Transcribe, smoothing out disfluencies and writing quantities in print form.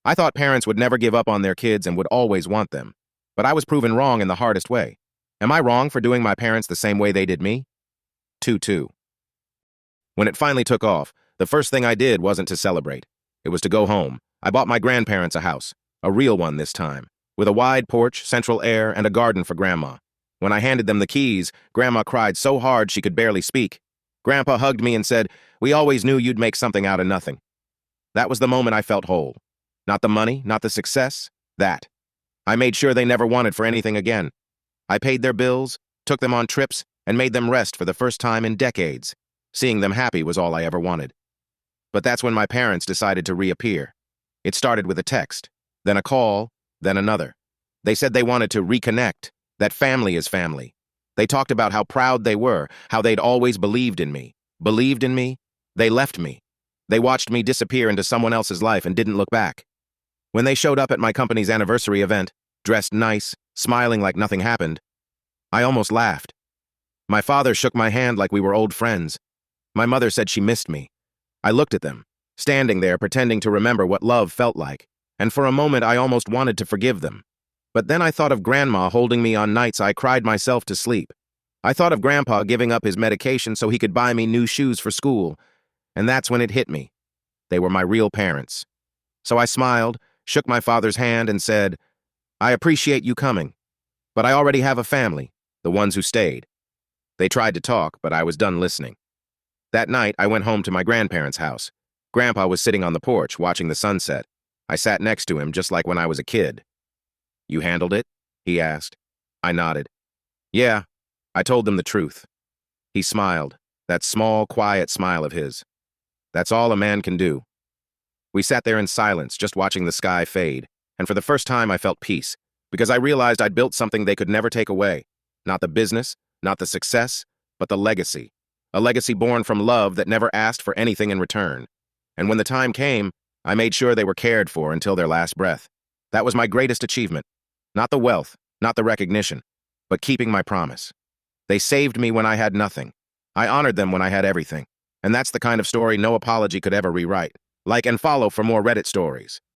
I thought parents would never give up on their kids and would always want them. But I was proven wrong in the hardest way. Am I wrong for doing my parents the same way they did me? 2-2. When it finally took off, the first thing I did wasn't to celebrate. It was to go home. I bought my grandparents a house, a real one this time, with a wide porch, central air, and a garden for Grandma. When I handed them the keys, Grandma cried so hard she could barely speak. Grandpa hugged me and said, "We always knew you'd make something out of nothing." That was the moment I felt whole. Not the money, not the success, that. I made sure they never wanted for anything again. I paid their bills, took them on trips, and made them rest for the first time in decades. Seeing them happy was all I ever wanted. But that's when my parents decided to reappear. It started with a text, then a call, then another. They said they wanted to reconnect, that family is family. They talked about how proud they were, how they'd always believed in me. Believed in me? They left me. They watched me disappear into someone else's life and didn't look back. When they showed up at my company's anniversary event, dressed nice, smiling like nothing happened, I almost laughed. My father shook my hand like we were old friends. My mother said she missed me. I looked at them, standing there pretending to remember what love felt like, and for a moment I almost wanted to forgive them. But then I thought of Grandma holding me on nights I cried myself to sleep. I thought of Grandpa giving up his medication so he could buy me new shoes for school, and that's when it hit me. They were my real parents. So I smiled, shook my father's hand, and said, "I appreciate you coming, but I already have a family, the ones who stayed." They tried to talk, but I was done listening. That night, I went home to my grandparents' house. Grandpa was sitting on the porch, watching the sunset. I sat next to him, just like when I was a kid. "You handled it?" he asked. I nodded. "Yeah," I told them the truth. He smiled, that small, quiet smile of his. That's all a man can do. We sat there in silence, just watching the sky fade, and for the first time I felt peace, because I realized I'd built something they could never take away. Not the business, not the success, but the legacy. A legacy born from love that never asked for anything in return. And when the time came, I made sure they were cared for until their last breath. That was my greatest achievement. Not the wealth, not the recognition, but keeping my promise. They saved me when I had nothing. I honored them when I had everything. And that's the kind of story no apology could ever rewrite. Like and follow for more Reddit stories.